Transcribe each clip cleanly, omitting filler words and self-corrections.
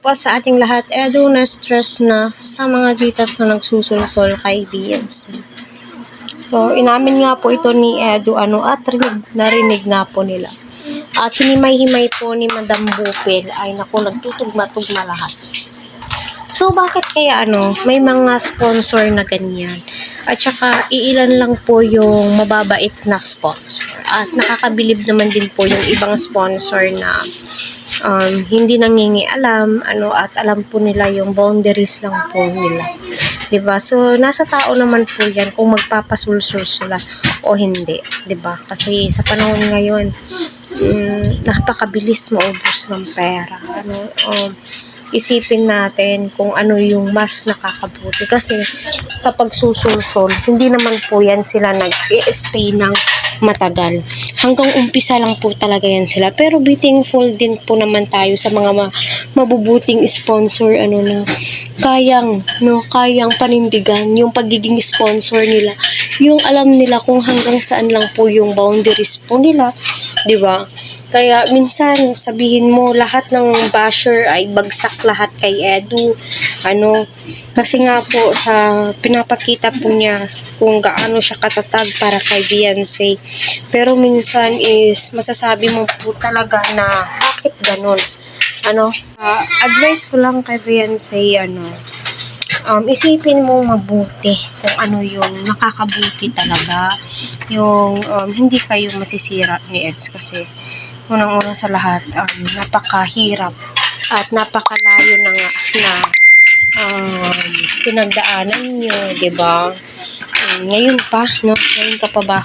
po sa ating lahat. Edo na stress na sa mga titas na nagsusulsol kay Beans. So, inamin nga po ito ni Edo at narinig nga po nila. At hinimay-himay po ni Madam Bupil ay naku, nagtutugma-tugma lahat. So, bakit kaya may mga sponsor na ganyan? At saka, iilan lang po yung mababait na sponsor. At nakakabilib naman din po yung ibang sponsor na hindi nangingialam, at alam po nila yung boundaries lang po nila. Diba? So, nasa tao naman po yan kung magpapasulsul sila o hindi. Diba? Kasi sa panahon ngayon, napakabilis maubos ng pera. Isipin natin kung ano yung mas nakakabuti. Kasi sa pagsusulsol, hindi naman po yan sila nag-i-stay ng matagal. Hanggang umpisa lang po talaga yan sila. Pero be thankful din po naman tayo sa mga mabubuting sponsor na kayang panindigan yung pagiging sponsor nila. Yung alam nila kung hanggang saan lang po yung boundaries po nila, 'di ba? Kaya minsan sabihin mo lahat ng basher ay bagsak lahat kay Edu. Kasi nga po sa pinapakita po niya kung gaano siya katatag para kay Beyonce. Pero minsan is masasabi mo po talaga na bakit ganun? Advice ko lang kay Beyonce, isipin mo mabuti kung ano yung nakakabuti talaga. Yung hindi kayo masisira ni Eds kasi unang-una sa lahat, napakahirap at napakalayo na nga na pinagdaanan nyo, diba? Ngayon ka pa ba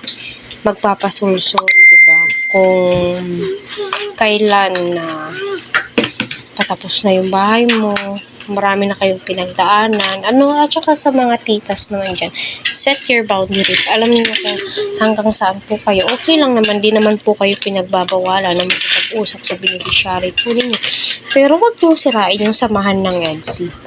magpapasulsol, diba? Kung kailan na tatapos na yung bahay mo, marami na kayong pinagdaanan, at saka sa mga titas naman dyan, set your boundaries. Alam niyo kung hanggang saan po kayo. Okay lang naman, di naman po kayo pinagbabawalan na makipag-usap sa beneficiary po ninyo. Pero wag po sirain yung samahan ng EDSI.